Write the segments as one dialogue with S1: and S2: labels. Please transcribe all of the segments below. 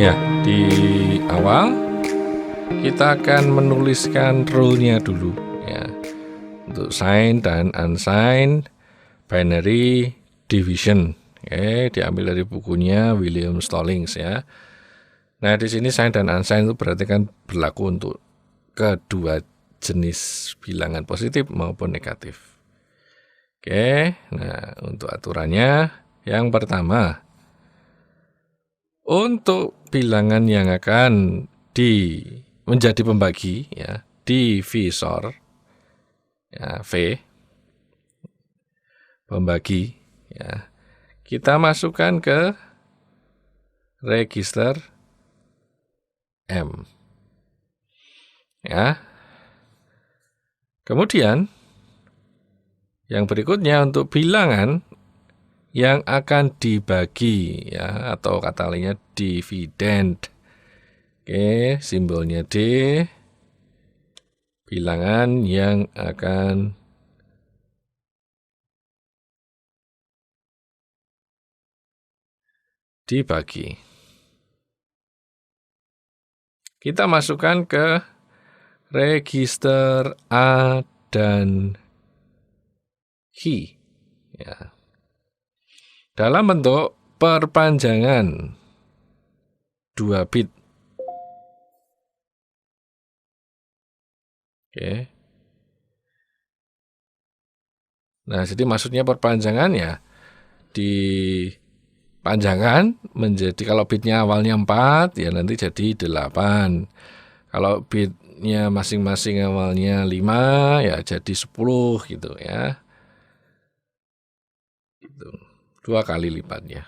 S1: Ya, di awal kita akan menuliskan rule-nya dulu ya. Untuk sign dan unsigned binary division. Oke, diambil dari bukunya William Stallings ya. Nah, di sini sign dan unsigned itu berarti kan berlaku untuk kedua jenis bilangan positif maupun negatif. Oke, nah untuk aturannya yang pertama, untuk bilangan yang akan menjadi pembagi ya, divisor ya, V pembagi ya, kita masukkan ke register M ya. Kemudian yang berikutnya untuk bilangan yang akan dibagi ya, atau kata lainnya dividend. Oke, simbolnya D. Bilangan yang akan dibagi. Kita masukkan ke register A dan H ya, dalam bentuk perpanjangan 2 bit. Oke. Nah, jadi maksudnya perpanjangan ya, dipanjangkan menjadi, kalau bitnya awalnya 4 ya nanti jadi 8. Kalau bitnya masing-masing awalnya 5 ya jadi 10 gitu ya. Itu 2 kali lipatnya.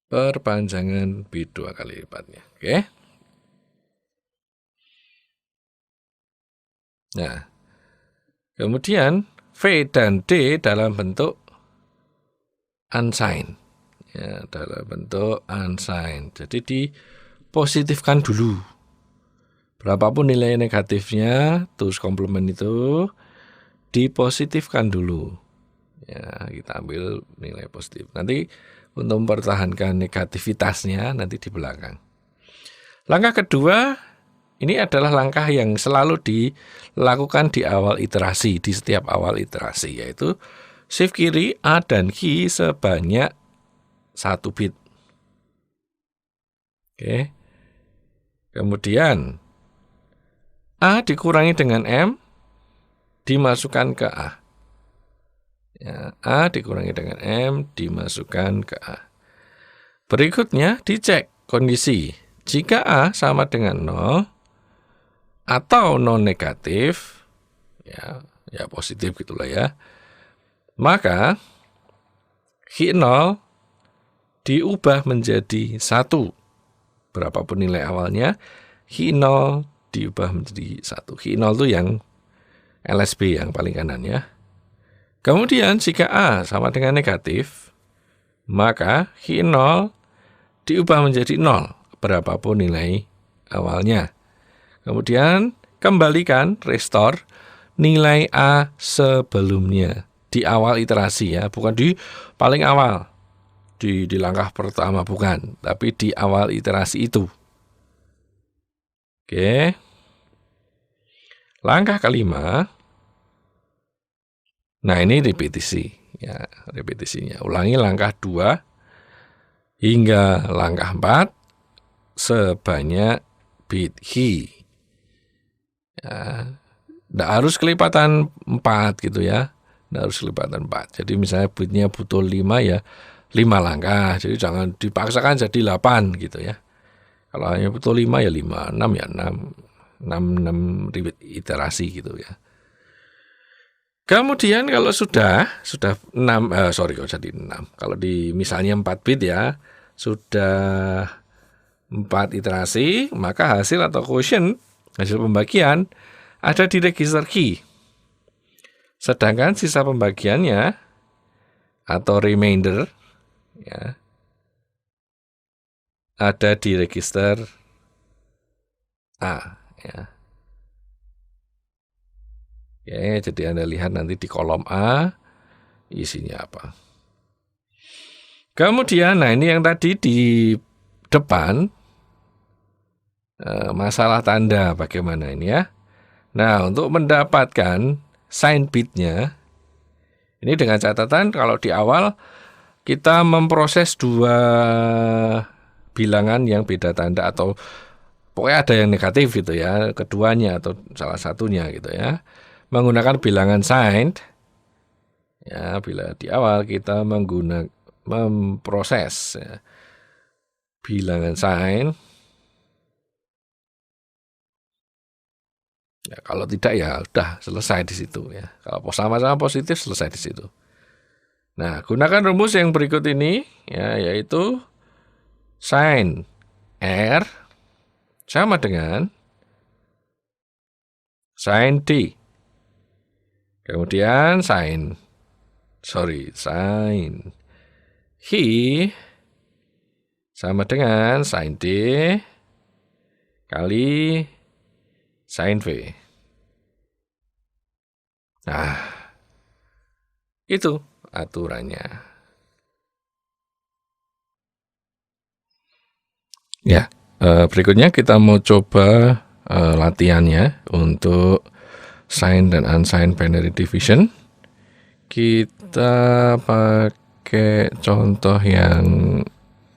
S1: Perpanjangan bit 2 kali lipatnya. Oke. Nah, kemudian V dan D dalam bentuk unsigned ya, dalam bentuk unsigned. Jadi dipositifkan dulu. Berapapun nilai negatifnya, terus komplement itu dipositifkan dulu. Ya, kita ambil nilai positif. Nanti untuk mempertahankan negativitasnya nanti di belakang. Langkah kedua, ini adalah langkah yang selalu dilakukan di awal iterasi, di setiap awal iterasi, yaitu shift kiri A dan Q sebanyak 1 bit. Oke. Kemudian A dikurangi dengan M, dimasukkan ke A. Ya, A dikurangi dengan M, dimasukkan ke A. Berikutnya dicek kondisi. Jika A sama dengan 0, atau non negatif ya positif gitulah ya, maka Q0 diubah menjadi 1. Berapapun nilai awalnya, Q0 diubah menjadi 1. Q0 itu yang LSB yang paling kanan ya. Kemudian jika A sama dengan negatif, maka Q0 diubah menjadi 0. Berapapun nilai awalnya. Kemudian kembalikan, restore nilai A sebelumnya di awal iterasi ya, bukan di paling awal, di langkah pertama bukan, tapi di awal iterasi itu. Oke. Langkah kelima, nah ini repetisi ya, repetisinya. Ulangi langkah 2 hingga langkah 4 sebanyak bit Q. Ya, tidak harus kelipatan 4 gitu ya. Tidak harus kelipatan 4. Jadi misalnya bitnya butuh 5 ya 5 langkah. Jadi jangan dipaksakan jadi 8 gitu ya. Kalau hanya butuh 5 ya 5, 6 ya 6 repeat iterasi gitu ya. Kemudian kalau sudah 6 kok jadi 6. Kalau di misalnya 4 bit ya, sudah 4 iterasi, maka hasil atau quotient, hasil pembagian ada di register Q. Sedangkan sisa pembagiannya atau remainder ya, ada di register A ya. Oke, jadi Anda lihat nanti di kolom A isinya apa. Kemudian, nah ini yang tadi di depan, masalah tanda bagaimana ini ya. Nah, untuk mendapatkan sign bitnya, ini dengan catatan kalau di awal kita memproses dua bilangan yang beda tanda atau pokoknya ada yang negatif gitu ya, keduanya atau salah satunya gitu ya. Menggunakan bilangan signed, ya bila di awal kita memproses ya, bilangan sign. Ya, kalau tidak ya udah selesai di situ ya. Kalau sama-sama positif selesai di situ. Nah, gunakan rumus yang berikut ini ya, yaitu sin R sama dengan sin D. Kemudian sin Hi sama dengan sin D kali sin V. Nah, itu aturannya. Ya, berikutnya kita mau coba latihannya untuk sign dan unsigned binary division. Kita pakai contoh yang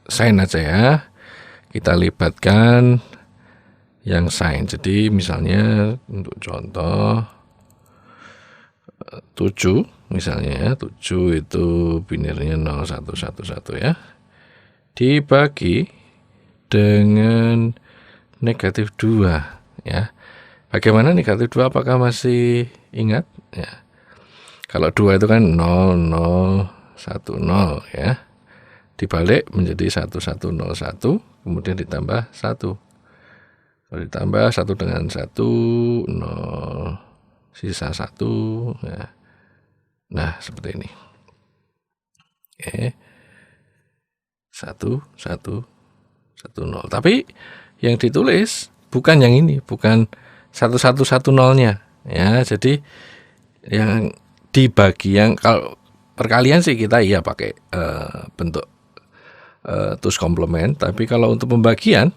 S1: sign aja ya. Kita libatkan yang sign. Jadi misalnya untuk contoh 7 misalnya ya, 7 itu binarnya 0111 ya. Dibagi dengan negatif 2 ya. Bagaimana negatif 2, apakah masih ingat ya? Kalau 2 itu kan 0010 ya. Dibalik menjadi 1101, kemudian ditambah 1. Kalau ditambah 1 dengan 1, 0, sisa 1 ya. Nah, seperti ini. Oke. 1, 1, 1, 0. Tapi yang ditulis bukan yang ini, bukan 1110-nya ya. Jadi yang dibagi, yang kalau perkalian sih kita iya pakai bentuk tus komplement, tapi kalau untuk pembagian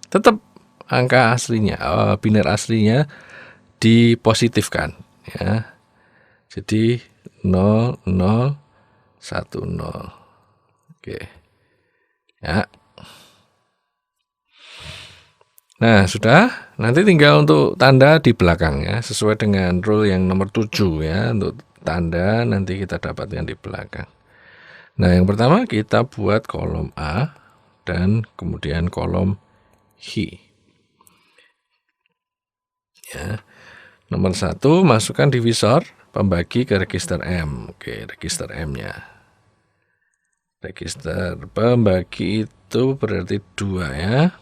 S1: tetap angka aslinya, biner aslinya dipositifkan ya. Jadi 0010. Oke. Ya. Nah, sudah. Nanti tinggal untuk tanda di belakang ya, sesuai dengan rule yang nomor 7 ya. Untuk tanda nanti kita dapatkan di belakang. Nah, yang pertama kita buat kolom A dan kemudian kolom Hi. Ya. Nomor 1, masukkan divisor pembagi ke register M. Oke, register M-nya. Register pembagi itu berarti 2 ya.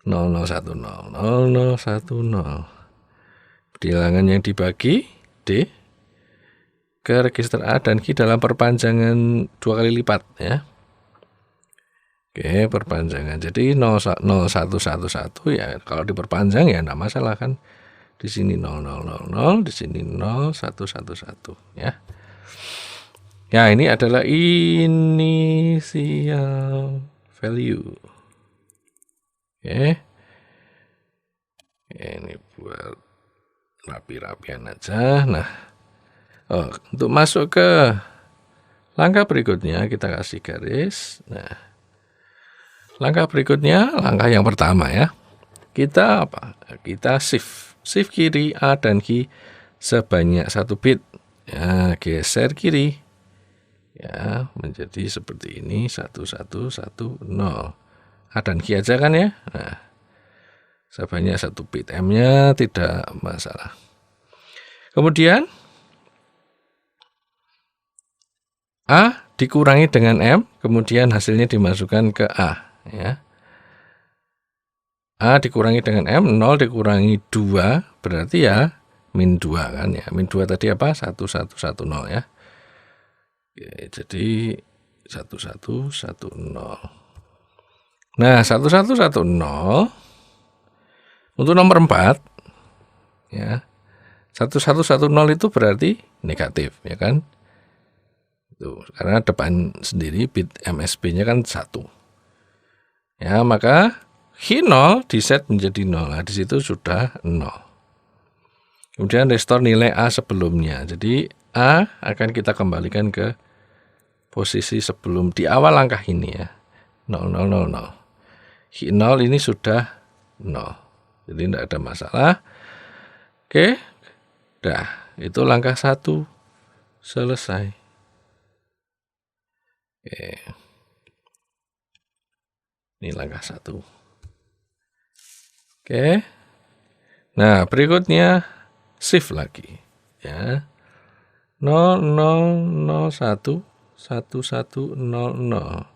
S1: 0010, 0010. Bilangan yang dibagi D ke register A dan Q dalam perpanjangan 2 kali lipat ya. Oke, perpanjangan. Jadi 0111 ya, kalau diperpanjang ya enggak masalah kan. Di sini 0000, di sini 0111 ya. Ya, ini adalah initial value. Oke. Ini buat rapi-rapian aja. Nah, untuk masuk ke langkah berikutnya kita kasih garis. Nah, langkah berikutnya, langkah yang pertama ya. Kita apa? Kita shift kiri A dan Q sebanyak 1 bit. Ya, geser kiri. Ya, menjadi seperti ini 1110. A dan Q aja kan ya. Nah, sebanyak 1 bit, M-nya tidak masalah. Kemudian A dikurangi dengan M, kemudian hasilnya dimasukkan ke A ya. A dikurangi dengan M, 0 dikurangi 2 berarti ya min 2 kan ya. Min 2 tadi apa? 1110 ya. Oke, jadi 1110. Nah, 1110 untuk nomor 4 ya. 1110 itu berarti negatif ya kan. Tuh, karena depan sendiri bit MSB-nya kan 1. Ya, maka Q0 diset menjadi 0. Nah, di situ sudah 0. Kemudian restore nilai A sebelumnya. Jadi A akan kita kembalikan ke posisi sebelum di awal langkah ini ya. 0, 0, 0, 0. Q0 ini sudah 0. Jadi tidak ada masalah. Oke. Dah, itu langkah 1 selesai. Oke. Ini langkah 1. Oke. Nah, berikutnya shift lagi ya. 0, 0, 0, 1, 1, 1, 0, 0.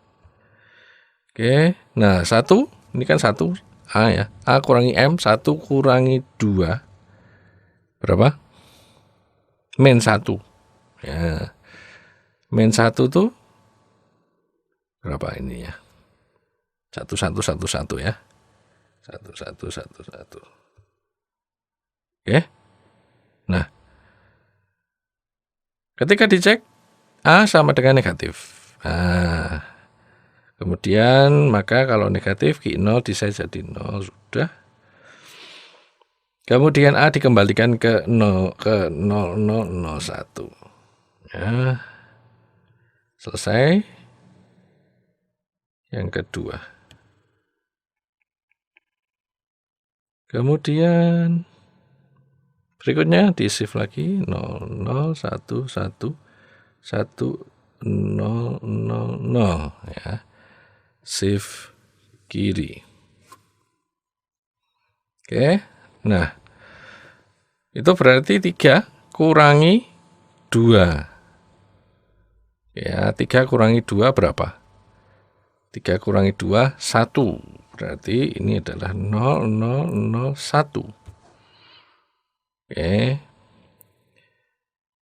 S1: Oke. Nah, 1 ini kan 1 A ya. A kurangi M, 1 kurangi 2. Berapa? Min 1. Ya. Min 1 tuh berapa ini ya? 1, 1, 1, 1 ya. 1, 1, 1, 1. Oke. Nah, ketika dicek A sama dengan negatif. Nah, kemudian maka kalau negatif Q0 diset jadi 0 sudah. Kemudian A dikembalikan ke 0 ke 0001. Ya. Selesai. Yang kedua. Kemudian berikutnya di shift lagi 0011 1000 ya. Shift kiri. Oke. Nah, itu berarti 3 kurangi 2. Ya, 3 kurangi 2 berapa? 3 kurangi 2, 1. Berarti ini adalah 0001. Oke.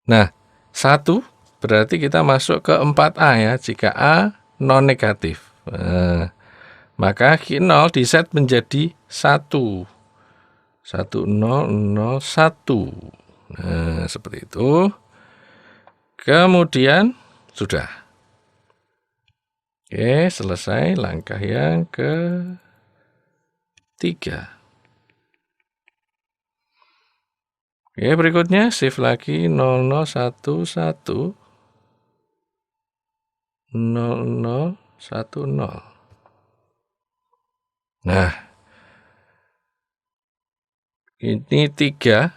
S1: Nah, 1 berarti kita masuk ke 4A ya, jika A non negatif. Nah, maka Q0 diset menjadi 1. 1001. Nah, seperti itu. Kemudian sudah. Oke, selesai langkah yang ketiga. Oke, berikutnya shift lagi 0011 0010. Nah, ini 3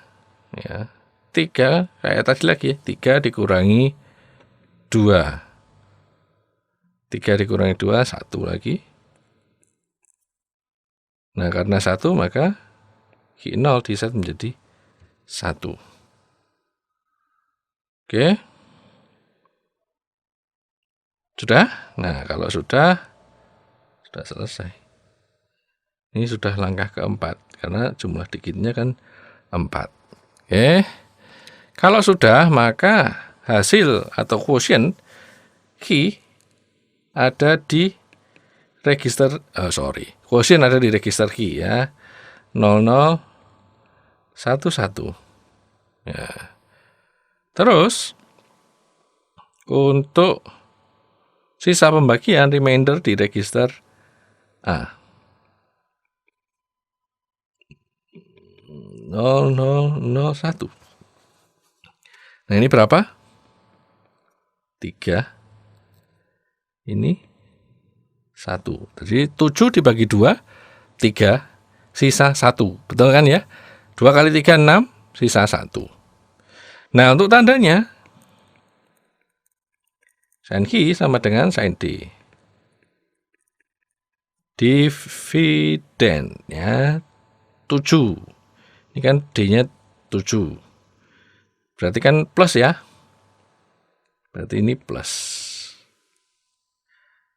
S1: ya. 3 kayak tadi lagi ya, 3 dikurangi 2. 3 dikurangi 2, 1 lagi. Nah, karena 1 maka Q0 diset menjadi 1. Oke. Sudah? Nah, kalau sudah selesai. Ini sudah langkah keempat, karena jumlah digitnya kan 4. Oke. Kalau sudah, maka hasil atau quotient key ada di register, quotient ada di register key ya. 0011. Ya. Terus untuk sisa pembagian remainder di register A. 0001. Nah, ini berapa? 3. Ini 1. Jadi 7 dibagi 2, 3, sisa 1. Betul kan ya? 2 kali 3, 6, sisa 1. Nah, untuk tandanya, sin Q sama dengan sin D. Dividen ya, 7. Ini kan D-nya 7. Berarti kan plus ya. Berarti ini plus.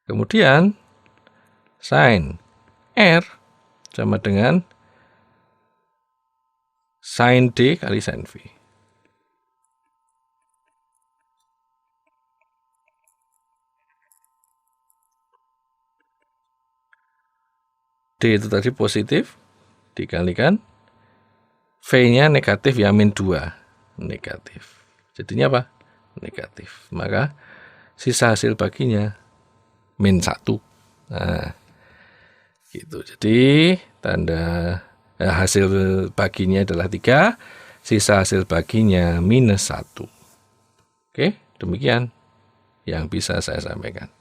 S1: Kemudian sin R sama dengan sin D kali sin V. D itu tadi positif dikalikan V-nya negatif ya, min 2 negatif. Jadinya apa? Negatif. Maka sisa hasil baginya min 1. Nah, gitu. Jadi tanda hasil baginya adalah 3, sisa hasil baginya minus 1. Oke, demikian yang bisa saya sampaikan.